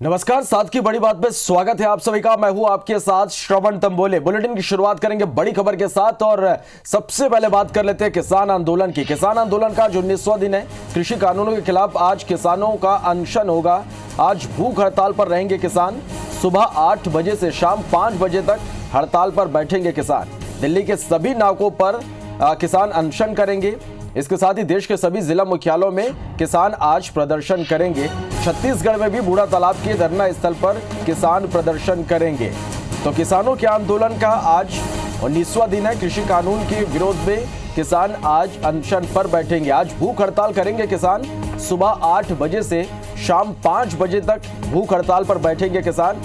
नमस्कार, साथ की बड़ी बात में स्वागत है आप सभी का। मैं हूं आपके साथ श्रवण तंबोले। बुलेटिन की शुरुआत करेंगे बड़ी खबर के साथ और सबसे पहले बात कर लेते हैं किसान आंदोलन की। किसान आंदोलन का जो 19वां दिन है, कृषि कानूनों के खिलाफ आज किसानों का अनशन होगा। आज भूख हड़ताल पर रहेंगे किसान। सुबह 8 बजे से शाम 5 बजे तक हड़ताल पर बैठेंगे किसान। दिल्ली के सभी नाकों पर किसान अनशन करेंगे। इसके साथ ही देश के सभी जिला मुख्यालयों में किसान आज प्रदर्शन करेंगे। छत्तीसगढ़ में भी बूढ़ा तालाब के धरना स्थल पर किसान प्रदर्शन करेंगे। तो किसानों के आंदोलन का आज 19वां दिन है। कृषि कानून के विरोध में किसान आज अनशन पर बैठेंगे। आज भूख हड़ताल करेंगे किसान। सुबह 8 बजे से शाम 5 बजे तक भूख हड़ताल पर बैठेंगे किसान।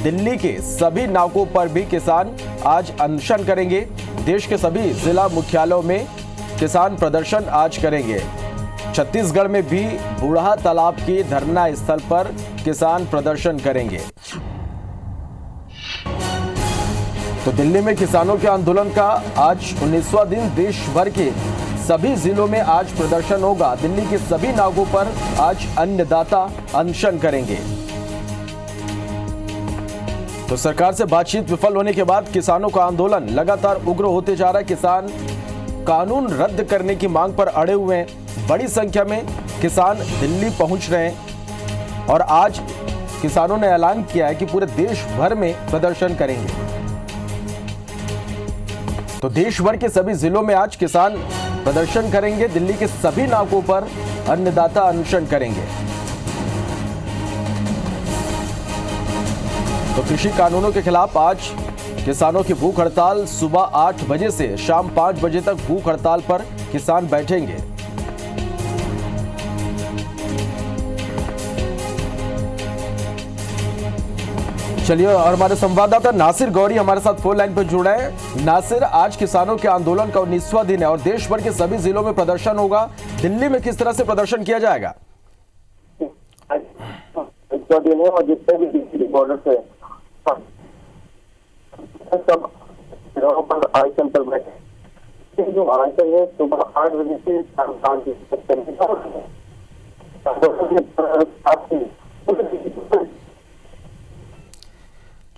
दिल्ली के सभी नाकों पर भी किसान आज अनशन करेंगे। देश के सभी जिला मुख्यालयों में किसान प्रदर्शन आज करेंगे। छत्तीसगढ़ में भी बूढ़ा तालाब के धरना स्थल पर किसान प्रदर्शन करेंगे। तो दिल्ली में किसानों के आंदोलन का आज 19वां दिन। देश भर के सभी जिलों में आज प्रदर्शन होगा। दिल्ली के सभी नाकों पर आज अन्नदाता अनशन करेंगे। तो सरकार से बातचीत विफल होने के बाद किसानों का आंदोलन लगातार उग्र होते जा रहा है। किसान कानून रद्द करने की मांग पर अड़े हुए हैं। बड़ी संख्या में किसान दिल्ली पहुंच रहे हैं और आज किसानों ने ऐलान किया है कि पूरे देश भर में प्रदर्शन करेंगे। तो देश भर के सभी जिलों में आज किसान प्रदर्शन करेंगे। दिल्ली के सभी नाकों पर अन्नदाता अनशन करेंगे। तो कृषि कानूनों के खिलाफ आज किसानों की भूख हड़ताल। सुबह 8 बजे से शाम 5 बजे तक भूख हड़ताल पर किसान बैठेंगे। चलिए, और हमारे संवाददाता नासिर गौरी हमारे साथ फोन लाइन पर जुड़ा है। नासिर, आज किसानों के आंदोलन का 19वां दिन है और देश भर के सभी जिलों में प्रदर्शन होगा। दिल्ली में किस तरह से प्रदर्शन किया जाएगा? दिन है और जितने भी बॉर्डर से सब पर आयोजन पर बैठे। जो आयोजन है सुबह 8 बजे से शाम 5 बजे तक।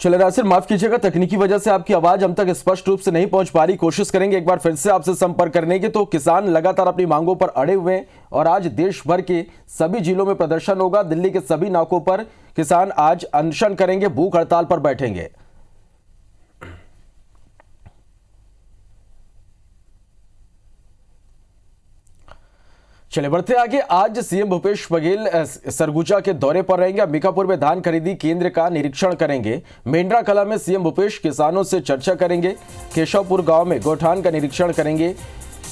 चले नासिर, माफ कीजिएगा, तकनीकी वजह से आपकी आवाज हम तक स्पष्ट रूप से नहीं पहुंच पा रही। कोशिश करेंगे एक बार फिर से आपसे संपर्क करने की। तो किसान लगातार अपनी मांगों पर अड़े हुए हैं और आज देश भर के सभी जिलों में प्रदर्शन होगा। दिल्ली के सभी नाकों पर किसान आज अनशन करेंगे, भूख हड़ताल पर बैठेंगे। चले बढ़ते आगे। आज सीएम भूपेश बघेल सरगुजा के दौरे पर रहेंगे। अंबिकापुर में धान खरीदी केंद्र का निरीक्षण करेंगे। मेंढरा कला में सीएम भूपेश किसानों से चर्चा करेंगे। केशवपुर गांव में गोठान का निरीक्षण करेंगे।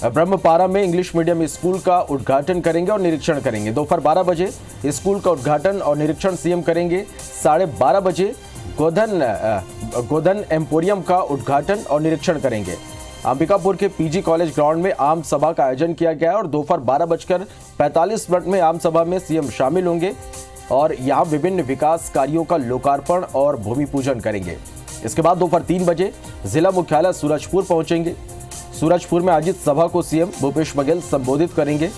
ब्रह्मपारा में इंग्लिश मीडियम स्कूल का उद्घाटन करेंगे और निरीक्षण करेंगे। दोपहर 12 बजे स्कूल का उद्घाटन और निरीक्षण सीएम करेंगे। 12:30 बजे गोधन एम्पोरियम का उद्घाटन और निरीक्षण करेंगे। अंबिकापुर के पीजी कॉलेज ग्राउंड में आम सभा का आयोजन किया गया है और दोपहर 12:45 में आम सभा में सीएम शामिल होंगे और यहां विभिन्न विकास कार्यों का लोकार्पण और भूमि पूजन करेंगे। इसके बाद दोपहर 3 बजे जिला मुख्यालय सूरजपुर पहुंचेंगे। सूरजपुर में आयोजित सभा को सीएम भूपेश बघेल संबोधित करेंगे।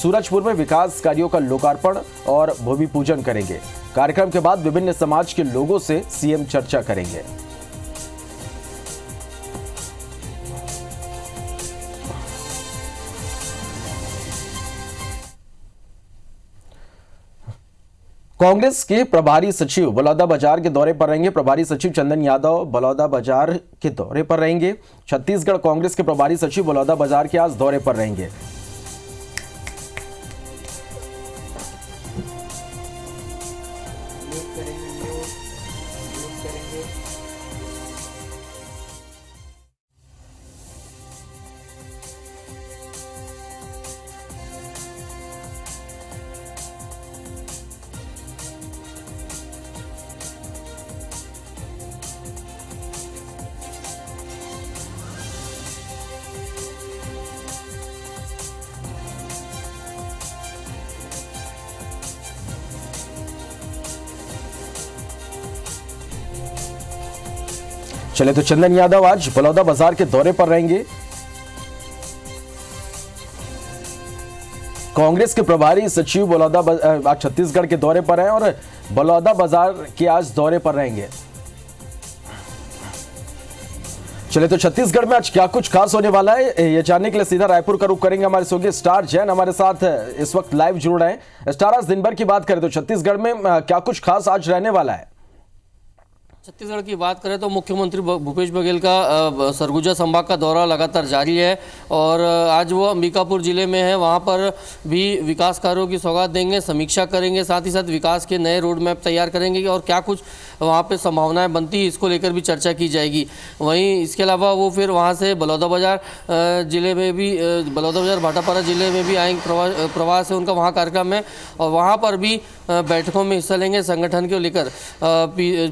सूरजपुर में विकास कार्यों का लोकार्पण और भूमि पूजन करेंगे। कार्यक्रम के बाद विभिन्न समाज के लोगों से सीएम चर्चा करेंगे। कांग्रेस के प्रभारी सचिव बलौदाबाजार के दौरे पर रहेंगे। प्रभारी सचिव चंदन यादव बलौदाबाजार के दौरे पर रहेंगे। छत्तीसगढ़ कांग्रेस के प्रभारी सचिव बलौदाबाजार के आज दौरे पर रहेंगे। चले, तो चंदन यादव आज बलौदाबाजार के दौरे पर रहेंगे। कांग्रेस के प्रभारी सचिव आज छत्तीसगढ़ के दौरे पर हैं और बलौदा बाजार के आज दौरे पर रहेंगे। चलिए तो छत्तीसगढ़ में आज क्या कुछ खास होने वाला है ये जानने के लिए सीधा रायपुर का रुख करेंगे। हमारे सहयोगी स्टार जैन हमारे साथ इस वक्त लाइव जुड़ रहे हैं। स्टार, आज दिन भर की बात करें तो छत्तीसगढ़ में क्या कुछ खास आज रहने वाला है? छत्तीसगढ़ की बात करें तो मुख्यमंत्री भूपेश बघेल का सरगुजा संभाग का दौरा लगातार जारी है और आज वो अंबिकापुर जिले में है। वहाँ पर भी विकास कार्यों की सौगात देंगे, समीक्षा करेंगे, साथ ही साथ विकास के नए रोड मैप तैयार करेंगे और क्या कुछ वहाँ पे संभावनाएं बनती है इसको लेकर भी चर्चा की जाएगी। वहीं इसके अलावा वो फिर वहाँ से बलौदाबाजार जिले में भी, बलौदाबाजार भाटापारा जिले में भी आएंगे। प्रवास है उनका, वहाँ कार्यक्रम है और वहाँ पर भी बैठकों में हिस्सा लेंगे संगठन को लेकर।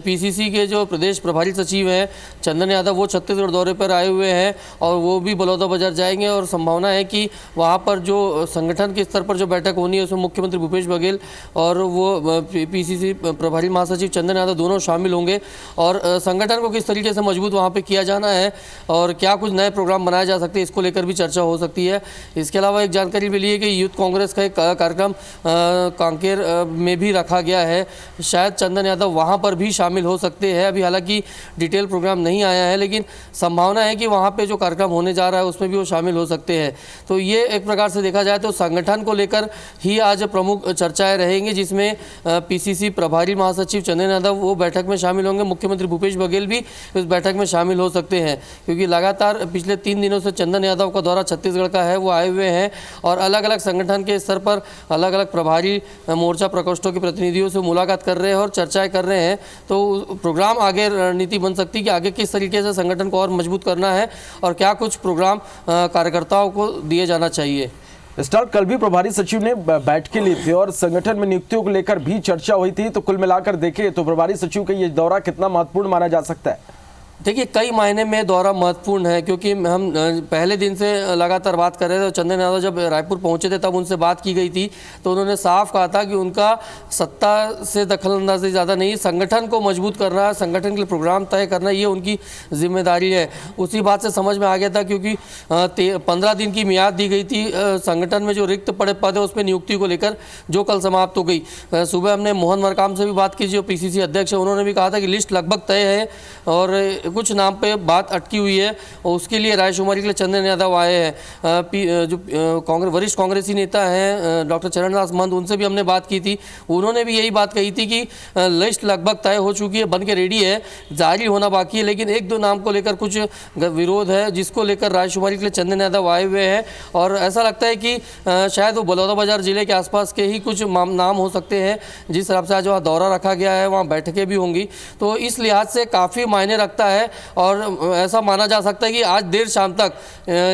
पीसीसी के जो प्रदेश प्रभारी सचिव हैं चंदन यादव, वो छत्तीसगढ़ दौरे पर आए हुए हैं और वो भी बलौदाबाजार जाएंगे और संभावना है कि वहाँ पर जो संगठन के स्तर पर जो बैठक होनी है उसमें मुख्यमंत्री भूपेश बघेल और वो पीसीसी प्रभारी महासचिव चंदन यादव दोनों शामिल होंगे और संगठन को किस तरीके से मजबूत वहाँ पर किया जाना है और क्या कुछ नए प्रोग्राम बनाए जा सकते हैं इसको लेकर भी चर्चा हो सकती है। इसके अलावा एक जानकारी मिली है कि यूथ कांग्रेस का एक कार्यक्रम कांकेर में भी रखा गया है, शायद चंदन यादव वहाँ पर भी शामिल हो सकते हैं। अभी हालांकि डिटेल प्रोग्राम नहीं आया है लेकिन संभावना है कि वहाँ पे जो कार्यक्रम होने जा रहा है उसमें भी वो शामिल हो सकते हैं। तो ये एक प्रकार से देखा जाए तो संगठन को लेकर ही आज प्रमुख चर्चाएं रहेंगी, जिसमें पीसीसी प्रभारी महासचिव चंदन यादव वो बैठक में शामिल होंगे। मुख्यमंत्री भूपेश बघेल भी इस बैठक में शामिल हो सकते हैं क्योंकि लगातार पिछले 3 दिनों से चंदन यादव का दौरा छत्तीसगढ़ का है, वो आए हुए हैं और अलग अलग संगठन के स्तर पर अलग अलग प्रभारी मोर्चा प्रकोष्ठों के प्रतिनिधियों से मुलाकात कर रहे हैं और चर्चाएं कर रहे हैं। तो प्रोग्राम आगे रणनीति बन सकती है कि आगे किस तरीके से संगठन को और मजबूत करना है और क्या कुछ प्रोग्राम कार्यकर्ताओं को दिए जाना चाहिए। स्टार, कल भी प्रभारी सचिव ने बैठकें ली थी और संगठन में नियुक्तियों को लेकर भी चर्चा हुई थी। तो कुल मिलाकर देखें तो प्रभारी सचिव का ये दौरा कितना महत्वपूर्ण माना जा सकता है? देखिए, कई मायने में दौरा महत्वपूर्ण है क्योंकि हम पहले दिन से लगातार बात कर रहे थे। चंदन यादव जब रायपुर पहुंचे थे तब उनसे बात की गई थी तो उन्होंने साफ कहा था कि उनका सत्ता से दखलंदाजी ज़्यादा नहीं, संगठन को मजबूत करना है, संगठन के लिए प्रोग्राम तय करना, ये उनकी जिम्मेदारी है। उसी बात से समझ में आ गया था क्योंकि 15 दिन की मियाद दी गई थी संगठन में जो रिक्त पड़े पद है उसमें नियुक्ति को लेकर, जो कल समाप्त हो गई। सुबह हमने मोहन मरकाम से भी बात की जो पीसीसी अध्यक्ष है, उन्होंने भी कहा था कि लिस्ट लगभग तय है और कुछ नाम पे बात अटकी हुई है और उसके लिए रायशुमारी के लिए चंदन यादव आए हैं। जो वरिष्ठ कांग्रेसी नेता हैं डॉक्टर चरणदास महंत, उनसे भी हमने बात की थी। उन्होंने भी यही बात कही थी कि लिस्ट लगभग तय हो चुकी है, बन के रेडी है, जारी होना बाकी है, लेकिन 1-2 नाम को लेकर कुछ विरोध है जिसको लेकर रायशुमारी के लिए चंदन यादव आए हुए हैं और ऐसा लगता है कि शायद वो बलौदाबाजार जिले के आसपास के ही कुछ नाम हो सकते हैं। जिस हिसाब से आज वहाँ दौरा रखा गया है वहाँ बैठकें भी होंगी, तो इस लिहाज से काफ़ी मायने रखता है और ऐसा माना जा सकता है कि आज देर शाम तक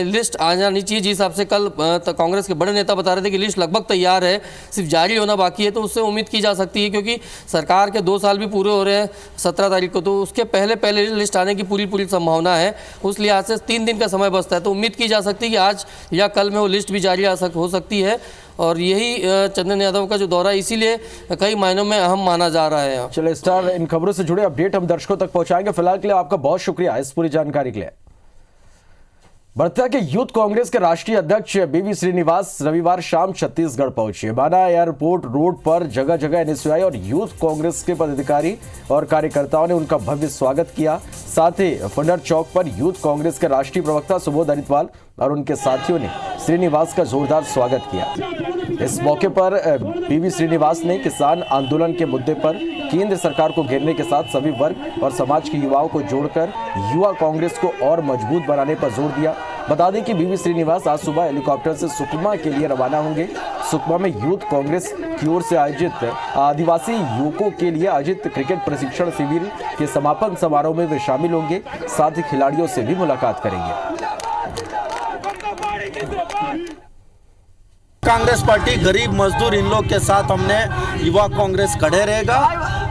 लिस्ट आ जानी चाहिए। जिस हिसाब से कल कांग्रेस के बड़े नेता बता रहे थे कि लिस्ट लगभग तैयार है, सिर्फ जारी होना बाकी है, तो उससे उम्मीद की जा सकती है क्योंकि सरकार के 2 साल भी पूरे हो रहे हैं 17 तारीख को, तो उसके पहले लिस्ट आने की पूरी संभावना है। उस लिहाज से 3 दिन का समय बचता है, तो उम्मीद की जा सकती है कि आज या कल में वो लिस्ट भी जारी हो सकती है और यही चंदन यादव का जो दौरा इसीलिए कई मायनों में अहम माना जा रहा है। चलिए स्टार, इन खबरों से जुड़े अपडेट हम दर्शकों तक पहुंचाएंगे। फिलहाल के लिए आपका बहुत शुक्रिया इस पूरी जानकारी के लिए। बर्ता के यूथ कांग्रेस के राष्ट्रीय अध्यक्ष बीवी श्रीनिवास रविवार शाम छत्तीसगढ़ पहुंचे। बाना एयरपोर्ट रोड पर जगह जगह एनएसयूआई और यूथ कांग्रेस के पदाधिकारी और कार्यकर्ताओं ने उनका भव्य स्वागत किया। साथ ही फंडर चौक पर यूथ कांग्रेस के राष्ट्रीय प्रवक्ता सुबोध अरितवाल और उनके साथियों ने श्रीनिवास का जोरदार स्वागत किया। इस मौके पर बीवी श्रीनिवास ने किसान आंदोलन के मुद्दे पर केंद्र सरकार को घेरने के साथ सभी वर्ग और समाज के युवाओं को जोड़कर युवा कांग्रेस को और मजबूत बनाने पर जोर दिया। बता दें कि बीवी श्रीनिवास आज सुबह हेलीकॉप्टर से सुकमा के लिए रवाना होंगे। सुकमा में यूथ कांग्रेस की ओर से आयोजित आदिवासी युवकों के लिए आयोजित क्रिकेट प्रशिक्षण शिविर के समापन समारोह में वे शामिल होंगे। साथ ही खिलाड़ियों से भी मुलाकात करेंगे। कांग्रेस पार्टी गरीब मजदूर इन लोग के साथ हमने युवा कांग्रेस खड़े रहेगा।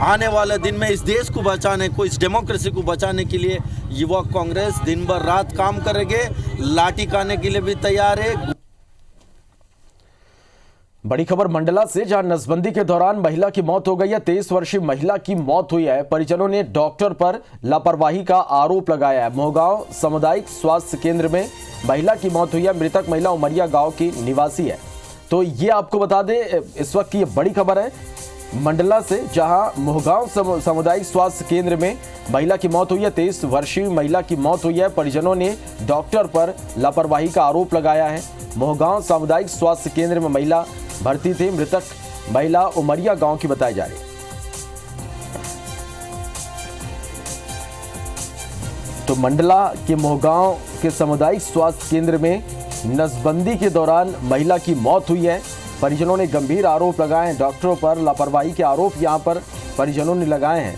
आने वाले दिन में इस देश को बचाने को, इस डेमोक्रेसी को बचाने के लिए युवा कांग्रेस दिन भर रात काम करेंगे, लाठी खाने के लिए भी तैयार है। बड़ी खबर मंडला से, जहां नसबंदी के दौरान महिला की मौत हो गई है। 23 वर्षीय महिला की मौत हुई है। परिजनों ने डॉक्टर पर लापरवाही का आरोप लगाया है। मोहगांव सामुदायिक स्वास्थ्य केंद्र में महिला की मौत हुई है। मृतक महिला उमरिया गांव की निवासी है। तो ये आपको बता दें इस वक्त की ये बड़ी खबर है। मंडला से, जहां मोहगांव सामुदायिक स्वास्थ्य केंद्र में महिला की मौत हुई है। 23 वर्षीय महिला की मौत हुई है। परिजनों ने डॉक्टर पर लापरवाही का आरोप लगाया है। मोहगांव सामुदायिक स्वास्थ्य केंद्र में महिला भर्ती थी। मृतक महिला उमरिया गांव की बताई जा रही है। तो मंडला के मोहगांव के सामुदायिक स्वास्थ्य केंद्र में नसबंदी के दौरान महिला की मौत हुई है। परिजनों ने गंभीर आरोप लगाए हैं। डॉक्टरों पर लापरवाही के आरोप यहां पर परिजनों ने लगाए हैं।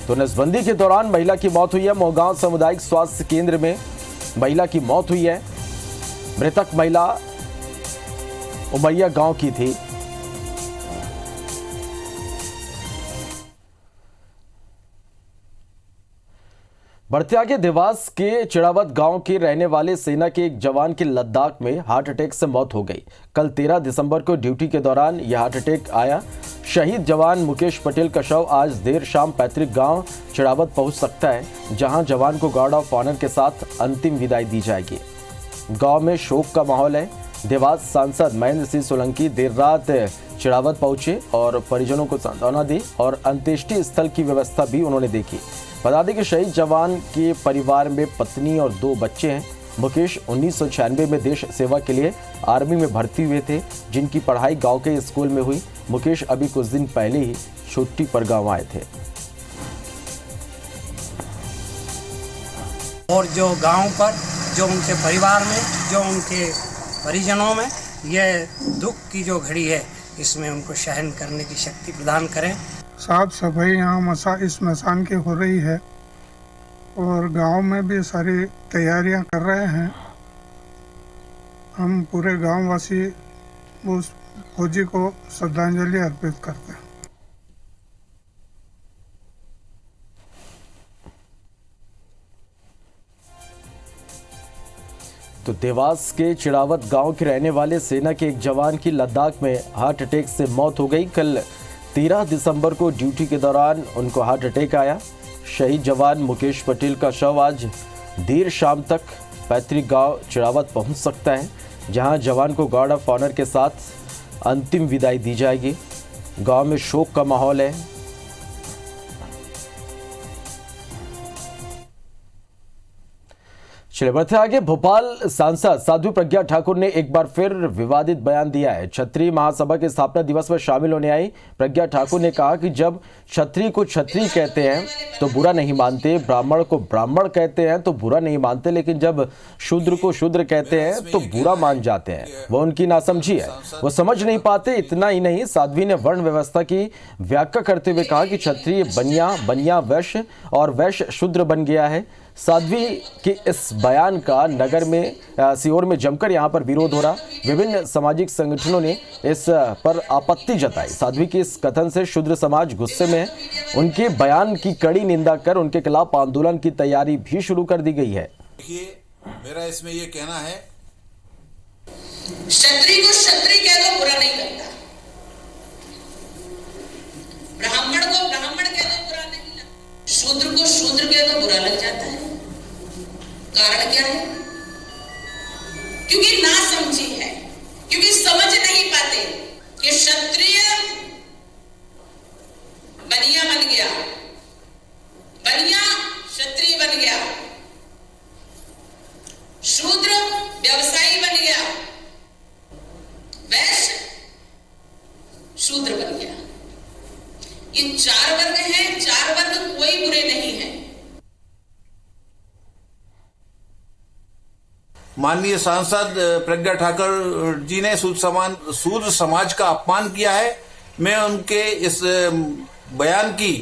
तो नसबंदी के दौरान महिला की मौत हुई है। मोहगांव सामुदायिक स्वास्थ्य केंद्र में महिला की मौत हुई है। मृतक महिला उमरिया गांव की थी। बढ़ते आगे, देवास के चिड़ावत गांव के रहने वाले सेना के एक जवान की लद्दाख में हार्ट अटैक से मौत हो गई। कल 13 दिसंबर को ड्यूटी के दौरान यह हार्ट अटैक आया। शहीद जवान मुकेश पटेल का शव आज देर शाम पैतृक गांव चिड़ावत पहुंच सकता है, जहां जवान को गार्ड ऑफ ऑनर के साथ अंतिम विदाई दी जाएगी। गांव में शोक का माहौल है। देवास सांसद महेंद्र सिंह सोलंकी देर रात चिड़ावत पहुंचे और परिजनों को सांत्वना दी और अंत्येष्टि स्थल की व्यवस्था भी उन्होंने देखी। बता दें कि शहीद जवान के परिवार में पत्नी और 2 बच्चे हैं। मुकेश 1996 में देश सेवा के लिए आर्मी में भर्ती हुए थे, जिनकी पढ़ाई गांव के स्कूल में हुई। मुकेश अभी कुछ दिन पहले ही छुट्टी पर गांव आए थे। और जो गांव पर, जो उनके परिवार में, जो उनके परिजनों में यह दुख की जो घड़ी है, इसमें उनको सहन करने की शक्ति प्रदान करें। साफ सफाई यहाँ इस मसान की हो रही है और गांव में भी सारी तैयारियां कर रहे हैं। हम पूरे गांववासी उस फौजी को श्रद्धांजलि अर्पित करते हैं। तो देवास के चिड़ावत गांव के रहने वाले सेना के एक जवान की लद्दाख में हार्ट अटैक से मौत हो गई। कल 13 दिसंबर को ड्यूटी के दौरान उनको हार्ट अटैक आया। शहीद जवान मुकेश पटेल का शव आज देर शाम तक पैतृक गांव चिड़ावत पहुंच सकता है, जहां जवान को गार्ड ऑफ ऑनर के साथ अंतिम विदाई दी जाएगी। गांव में शोक का माहौल है। चलिए बढ़ते आगे। भोपाल सांसद साध्वी प्रज्ञा ठाकुर ने एक बार फिर विवादित बयान दिया है। क्षत्रिय महासभा के स्थापना दिवस में शामिल होने आई प्रज्ञा ठाकुर ने कहा कि जब क्षत्रिय को क्षत्रिय कहते हैं तो बुरा नहीं मानते, ब्राह्मण को ब्राह्मण कहते हैं तो बुरा नहीं मानते, लेकिन जब शूद्र को शूद्र कहते हैं तो बुरा मान जाते हैं। वह उनकी नासमझी है, वो समझ नहीं पाते। इतना ही नहीं, साध्वी ने वर्ण व्यवस्था की व्याख्या करते हुए कहा कि क्षत्रिय बनिया, बनिया वैश्य और वैश्य शूद्र बन गया है। साध्वी के इस बयान का नगर में सीहोर में जमकर यहां पर विरोध हो रहा। विभिन्न सामाजिक संगठनों ने इस पर आपत्ति जताई। साध्वी के इस कथन से शूद्र समाज गुस्से में है। उनके बयान की कड़ी निंदा कर उनके खिलाफ आंदोलन की तैयारी भी शुरू कर दी गई है। देखिए, मेरा इसमें यह कहना है, क्षत्रिय को क्षत्रिय कह दो बुरा नहीं लगता, ब्राह्मण को ब्राह्मण कह दो बुरा नहीं लगता, शूद्र को शूद्र कह दो बुरा लग जाता है। कारण क्या है? क्योंकि ना समझी है, क्योंकि समझ नहीं पाते कि क्षत्रिय बनिया बन गया, बनिया क्षत्रिय बन गया, शूद्र व्यवसायी बन गया, वैश्य शूद्र बन गया। ये 4 वर्ग हैं। 4 वर्ग कोई बुरे नहीं है। माननीय सांसद प्रज्ञा ठाकुर जी ने शूद्र समाज का अपमान किया है। मैं उनके इस बयान की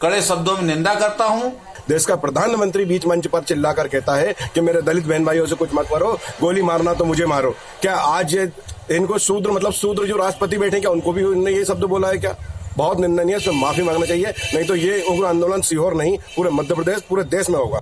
कड़े शब्दों में निंदा करता हूं। देश का प्रधानमंत्री बीच मंच पर चिल्लाकर कहता है कि मेरे दलित बहन भाइयों से कुछ मत करो, गोली मारना तो मुझे मारो। क्या आज इनको शूद्र मतलब शूद्र जो राष्ट्रपति बैठे, क्या उनको भी उन्होंने ये शब्द बोला है? क्या बहुत निंदनीय, इसमें माफी मांगना चाहिए, नहीं तो ये उग्र आंदोलन सीहोर नहीं पूरे मध्य प्रदेश, पूरे देश में होगा।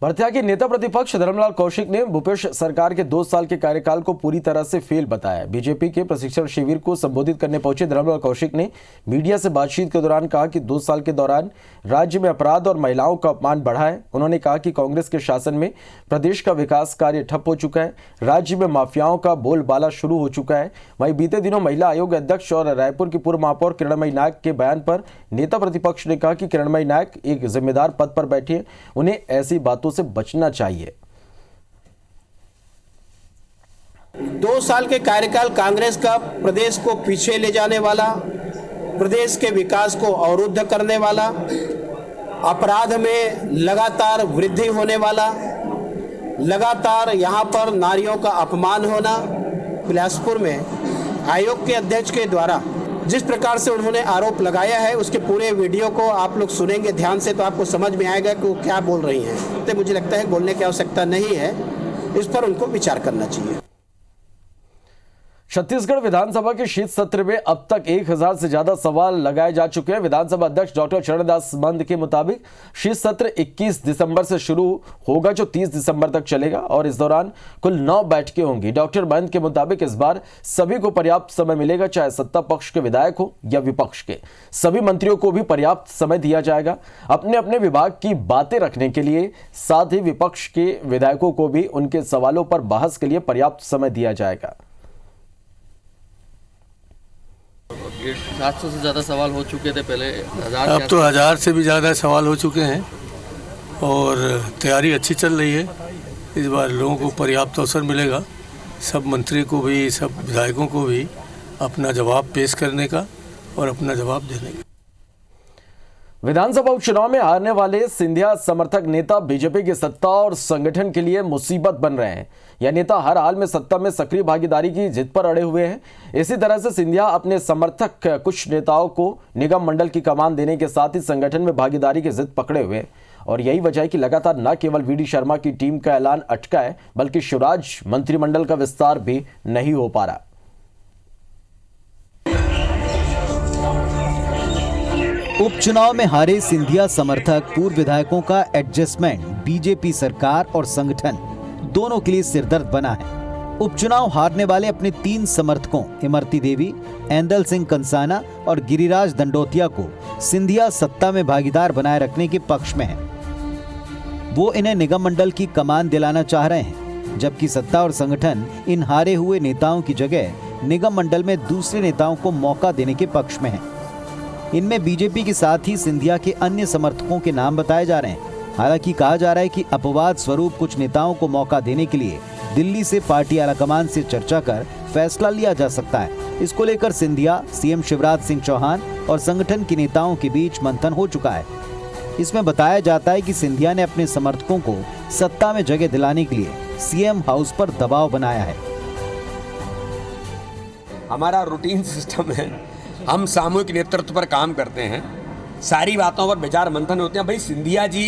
बढ़ते आगे नेता प्रतिपक्ष धर्मलाल कौशिक ने भूपेश सरकार के 2 साल के कार्यकाल को पूरी तरह से फेल बताया। बीजेपी के प्रशिक्षण शिविर को संबोधित करने पहुंचे धर्मलाल कौशिक ने मीडिया से बातचीत के दौरान कहा कि 2 साल के दौरान राज्य में अपराध और महिलाओं का अपमान बढ़ा है। उन्होंने कहा कि कांग्रेस के शासन में प्रदेश का विकास कार्य ठप हो चुका है, राज्य में माफियाओं का बोलबाला शुरू हो चुका है। वहीं बीते दिनों महिला आयोग अध्यक्ष और रायपुर की पूर्व महापौर किरणमयी नायक के बयान पर नेता प्रतिपक्ष ने कहा कि किरणमयी नायक एक जिम्मेदार पद पर बैठी है, उन्हें ऐसी बातों से बचना चाहिए। 2 साल के कार्यकाल कांग्रेस का प्रदेश को पीछे ले जाने वाला, प्रदेश के विकास को अवरुद्ध करने वाला, अपराध में लगातार वृद्धि होने वाला, लगातार यहां पर नारियों का अपमान होना। बिलासपुर में आयोग के अध्यक्ष के द्वारा जिस प्रकार से उन्होंने आरोप लगाया है, उसके पूरे वीडियो को आप लोग सुनेंगे ध्यान से तो आपको समझ में आएगा कि वो क्या बोल रही हैं। तो मुझे लगता है बोलने की आवश्यकता नहीं है, इस पर उनको विचार करना चाहिए। छत्तीसगढ़ विधानसभा के शीत सत्र में अब तक 1000 से ज्यादा सवाल लगाए जा चुके हैं। विधानसभा अध्यक्ष डॉक्टर चरणदास मंद के मुताबिक शीत सत्र 21 दिसंबर से शुरू होगा, जो 30 दिसंबर तक चलेगा और इस दौरान कुल 9 बैठकें होंगी। डॉक्टर मंद के मुताबिक इस बार सभी को पर्याप्त समय मिलेगा, चाहे सत्ता पक्ष के विधायक हो या विपक्ष के। सभी मंत्रियों को भी पर्याप्त समय दिया जाएगा अपने अपने विभाग की बातें रखने के लिए। साथ ही विपक्ष के विधायकों को भी उनके सवालों पर बहस के लिए पर्याप्त समय दिया जाएगा। 700 से ज़्यादा सवाल हो चुके थे पहले, अब तो 1000 से भी ज़्यादा सवाल हो चुके हैं और तैयारी अच्छी चल रही है। इस बार लोगों को पर्याप्त अवसर मिलेगा, सब मंत्री को भी, सब विधायकों को भी अपना जवाब पेश करने का और अपना जवाब देने का। विधानसभा उपचुनाव में हारने वाले सिंधिया समर्थक नेता बीजेपी की सत्ता और संगठन के लिए मुसीबत बन रहे हैं। यह नेता हर हाल में सत्ता में सक्रिय भागीदारी की जिद पर अड़े हुए हैं। इसी तरह से सिंधिया अपने समर्थक कुछ नेताओं को निगम मंडल की कमान देने के साथ ही संगठन में भागीदारी की जिद पकड़े हुए हैं और यही वजह है कि लगातार न केवल वीडी शर्मा की टीम का ऐलान अटका है, बल्कि शिवराज मंत्रिमंडल का विस्तार भी नहीं हो पा रहा। उपचुनाव में हारे सिंधिया समर्थक पूर्व विधायकों का एडजस्टमेंट बीजेपी सरकार और संगठन दोनों के लिए सिरदर्द बना है। उपचुनाव हारने वाले अपने 3 समर्थकों इमरती देवी, एंदल सिंह कंसाना और गिरिराज दंडोतिया को सिंधिया सत्ता में भागीदार बनाए रखने के पक्ष में है। वो इन्हें निगम मंडल की कमान दिलाना चाह रहे हैं, जबकि सत्ता और संगठन इन हारे हुए नेताओं की जगह निगम मंडल में दूसरे नेताओं को मौका देने के पक्ष में है। इनमें बीजेपी के साथ ही सिंधिया के अन्य समर्थकों के नाम बताए जा रहे हैं। हालांकि कहा जा रहा है कि अपवाद स्वरूप कुछ नेताओं को मौका देने के लिए दिल्ली से पार्टी आलाकमान से चर्चा कर फैसला लिया जा सकता है। इसको लेकर सिंधिया, सीएम शिवराज सिंह चौहान और संगठन के नेताओं के बीच मंथन हो चुका है। इसमें बताया जाता है कि सिंधिया ने अपने समर्थकों को सत्ता में जगह दिलाने के लिए सीएम हाउस पर दबाव बनाया है। हमारा रूटीन सिस्टम है, हम सामूहिक नेतृत्व पर काम करते हैं, सारी बातों पर विचार मंथन होते हैं। भाई सिंधिया जी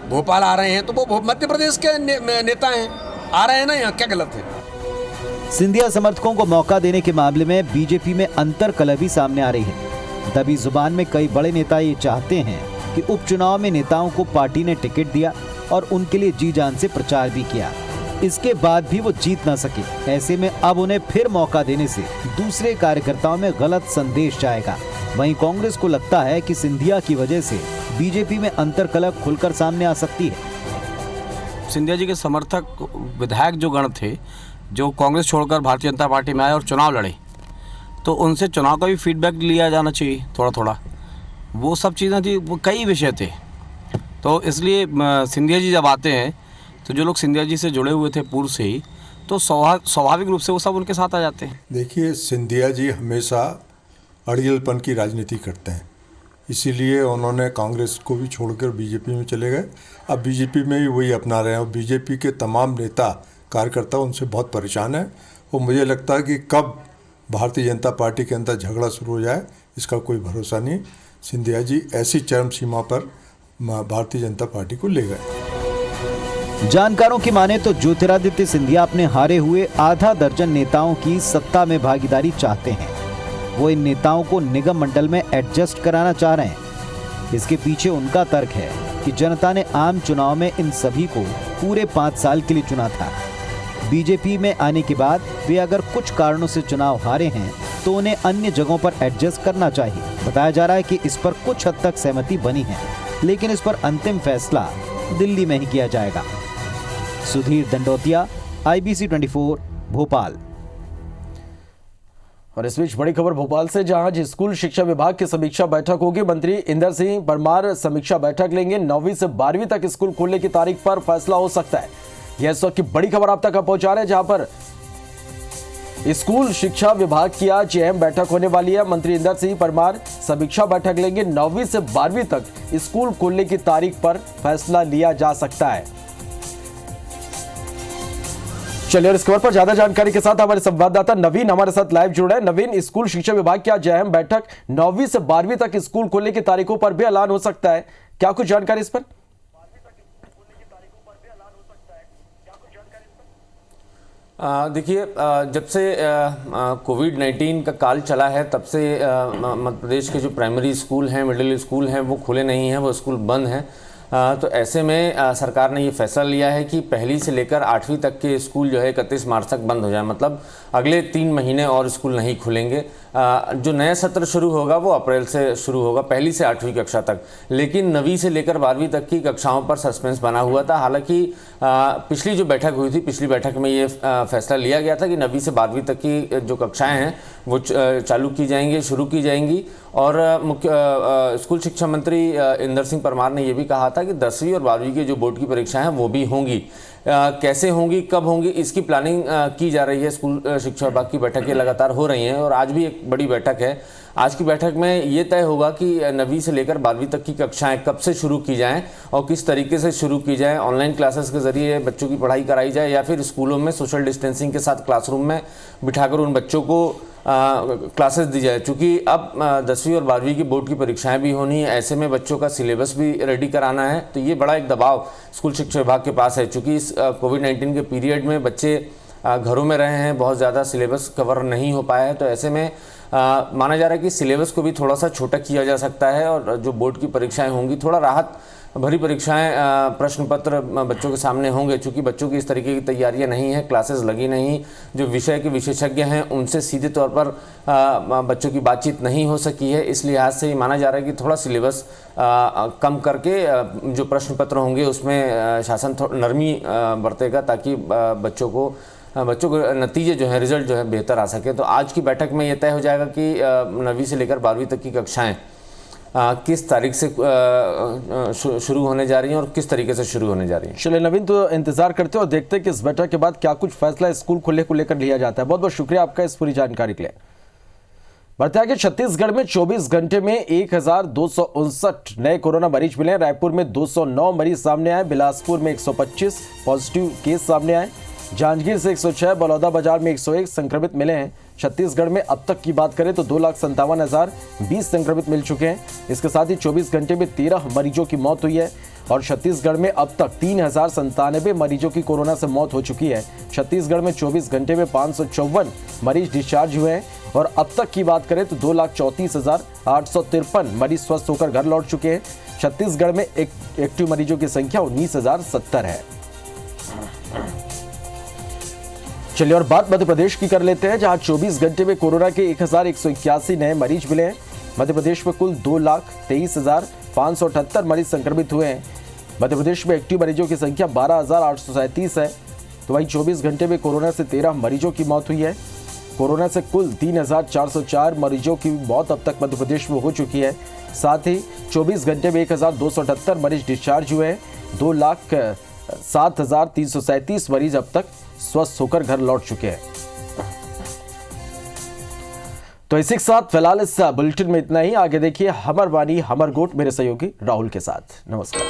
भोपाल आ रहे हैं तो वो मध्य प्रदेश के नेता हैं, आ रहे हैं ना, यहाँ क्या गलत है। सिंधिया समर्थकों को मौका देने के मामले में बीजेपी में अंतर्कलह भी सामने आ रही है। दबी जुबान में कई बड़े नेता ये चाहते हैं कि उपचुनाव में नेताओं को पार्टी ने टिकट दिया और उनके लिए जी जान से प्रचार भी किया, इसके बाद भी वो जीत ना सके। ऐसे में अब उन्हें फिर मौका देने से दूसरे कार्यकर्ताओं में गलत संदेश जाएगा। वहीं कांग्रेस को लगता है कि सिंधिया की वजह से बीजेपी में अंतर्कलह खुलकर सामने आ सकती है। सिंधिया जी के समर्थक विधायक जो गण थे, जो कांग्रेस छोड़कर भारतीय जनता पार्टी में आए और चुनाव लड़े, तो उनसे चुनाव का भी फीडबैक लिया जाना चाहिए थोड़ा थोड़ा। वो सब चीज़ें थी, वो कई विषय थे, तो इसलिए सिंधिया जी जब आते हैं तो जो लोग सिंधिया जी से जुड़े हुए थे पूर्व से ही, तो स्वाभाविक रूप से वो सब उनके साथ आ जाते हैं। देखिए, सिंधिया जी हमेशा अड़ियलपन की राजनीति करते हैं, इसीलिए उन्होंने कांग्रेस को भी छोड़कर बीजेपी में चले गए। अब बीजेपी में भी वही अपना रहे हैं और बीजेपी के तमाम नेता कार्यकर्ता उनसे बहुत परेशान हैं। और मुझे लगता है कि कब भारतीय जनता पार्टी के अंदर झगड़ा शुरू हो जाए इसका कोई भरोसा नहीं। सिंधिया जी ऐसी चरम सीमा पर भारतीय जनता पार्टी को ले गए। जानकारों की माने तो ज्योतिरादित्य सिंधिया अपने हारे हुए आधा दर्जन नेताओं की सत्ता में भागीदारी चाहते हैं। वो इन नेताओं को निगम मंडल में एडजस्ट कराना चाह रहे हैं। इसके पीछे उनका तर्क है कि जनता ने आम चुनाव में इन सभी को पूरे 5 साल के लिए चुना था। बीजेपी में आने के बाद वे अगर कुछ कारणों से चुनाव हारे हैं तो उन्हें अन्य जगहों पर एडजस्ट करना चाहिए। बताया जा रहा है कि इस पर कुछ हद तक सहमति बनी है, लेकिन इस पर अंतिम फैसला दिल्ली में ही किया जाएगा। सुधीर दंडोतिया, IBC 24, भोपाल। और इस बीच बड़ी खबर भोपाल से, जहां आज स्कूल शिक्षा विभाग की समीक्षा बैठक होगी। मंत्री इंदर सिंह परमार समीक्षा बैठक लेंगे। 9वीं से 12वीं तक स्कूल खोलने की तारीख पर फैसला हो सकता है। यह इस वक्त की बड़ी खबर आप तक पहुंचा रहे हैं, जहां पर स्कूल शिक्षा विभाग की आज अहम बैठक होने वाली है। मंत्री इंदर सिंह परमार समीक्षा बैठक लेंगे। 9वीं से 12वीं तक स्कूल खोलने की तारीख पर फैसला लिया जा सकता है। चलिए, और इस खबर पर ज्यादा जानकारी के साथ हमारे संवाददाता नवीन हमारे साथ लाइव जुड़ रहे हैं। नवीन, स्कूल शिक्षा विभाग की आज अहम बैठक, 9वीं से 12वीं तक स्कूल खोलने की तारीखों पर भी ऐलान हो सकता है, क्या कुछ जानकारी इस पर? देखिए, जब से कोविड-19 का काल चला है तब से मध्य प्रदेश के जो प्राइमरी स्कूल हैं, मिडिल स्कूल हैं, वो खुले नहीं हैं, वो स्कूल बंद हैं। तो ऐसे में सरकार ने ये फैसला लिया है कि पहली से लेकर 8वीं तक के स्कूल जो है 31 मार्च तक बंद हो जाए। मतलब अगले 3 महीने और स्कूल नहीं खुलेंगे। जो नया सत्र शुरू होगा वो अप्रैल से शुरू होगा, पहली से 8वीं कक्षा तक। लेकिन 9वीं से लेकर 12वीं तक की कक्षाओं पर सस्पेंस बना हुआ था। हालांकि पिछली जो बैठक हुई थी, पिछली बैठक में ये फैसला लिया गया था कि 9वीं से 12वीं तक की जो कक्षाएँ हैं वो चालू की जाएंगी, शुरू की जाएंगी। और स्कूल शिक्षा मंत्री इंदर सिंह परमार ने ये भी कहा था कि 10वीं और 12वीं की जो बोर्ड की परीक्षाएं हैं वो भी होंगी। कैसे होंगी, कब होंगी, इसकी प्लानिंग की जा रही है। स्कूल शिक्षा विभाग की बैठकें लगातार हो रही हैं और आज भी एक बड़ी बैठक है। आज की बैठक में ये तय होगा कि 9वीं से लेकर 12वीं तक की कक्षाएं कब से शुरू की जाएं और किस तरीके से शुरू की जाएं। ऑनलाइन क्लासेस के जरिए बच्चों की पढ़ाई कराई जाए या फिर स्कूलों में सोशल डिस्टेंसिंग के साथ क्लासरूम में बिठाकर उन बच्चों को क्लासेस दी जाए। चूँकि अब 10वीं और 12वीं की बोर्ड की परीक्षाएं भी होनी है, ऐसे में बच्चों का सिलेबस भी रेडी कराना है। तो ये बड़ा एक दबाव स्कूल शिक्षा विभाग के पास है। चूँकि इस कोविड-19 के पीरियड में बच्चे घरों में रहे हैं, बहुत ज़्यादा सिलेबस कवर नहीं हो पाया है। तो ऐसे में माना जा रहा है कि सिलेबस को भी थोड़ा सा छोटा किया जा सकता है और जो बोर्ड की परीक्षाएं होंगी, थोड़ा राहत भरी परीक्षाएं, प्रश्न पत्र बच्चों के सामने होंगे। चूँकि बच्चों की इस तरीके की तैयारियां नहीं है, क्लासेस लगी नहीं, जो विषय के विशेषज्ञ हैं उनसे सीधे तौर पर बच्चों की बातचीत नहीं हो सकी है। इस लिहाज से माना जा रहा है कि थोड़ा सिलेबस कम करके जो प्रश्न पत्र होंगे उसमें शासन नरमी बरतेगा, ताकि बच्चों को नतीजे जो है, रिजल्ट जो है बेहतर आ सके। तो आज की बैठक में ये तय हो जाएगा कि 9वीं से लेकर 12वीं तक की कक्षाएं किस तारीख से शुरू होने जा रही हैं और किस तरीके से शुरू होने जा रही हैं। चलिए नवीन, तो इंतजार करते हैं और देखते हैं कि इस बैठक के बाद क्या कुछ फैसला स्कूल खुलने को लेकर लिया जाता है। बहुत बहुत शुक्रिया आपका इस पूरी जानकारी के लिए। बढ़ते आगे, छत्तीसगढ़ में 24 घंटे में 1259 नए कोरोना मरीज मिले। रायपुर में 209 मरीज सामने आए, बिलासपुर में 125 पॉजिटिव केस सामने आए, जांजगीर से 106, बलौदाबाजार में 101 संक्रमित मिले हैं। छत्तीसगढ़ में अब तक की बात करें तो 2,57,020 संक्रमित मिल चुके हैं। इसके साथ ही 24 घंटे में 13 मरीजों की मौत हुई है और छत्तीसगढ़ में अब तक 3,097 मरीजों की कोरोना से मौत हो चुकी है। छत्तीसगढ़ में 24 घंटे में 554 मरीज डिस्चार्ज हुए हैं और अब तक की बात करें तो 2,34,853 मरीज स्वस्थ होकर घर लौट चुके हैं। छत्तीसगढ़ में एक्टिव मरीजों की संख्या 19,070 है। चलिए और बात मध्य प्रदेश की कर लेते हैं, जहां 24 घंटे में कोरोना के 1,181 नए मरीज मिले हैं। मध्य प्रदेश में कुल 2,23,578 मरीज संक्रमित हुए हैं। मध्य प्रदेश में एक्टिव मरीजों की संख्या 12,837 है। तो वहीं 24 घंटे में कोरोना से 13 मरीजों की मौत हुई है। कोरोना से कुल 3,404 मरीजों की मौत अब तक मध्य प्रदेश में हो चुकी है। साथ ही 24 घंटे में 1,278 मरीज डिस्चार्ज हुए हैं। 2,07,337 मरीज अब तक स्वस्थ होकर घर लौट चुके हैं। तो इसी के साथ फिलहाल इस बुलेटिन में इतना ही। आगे देखिए हमर वाणी हमर गोट मेरे सहयोगी राहुल के साथ। नमस्कार।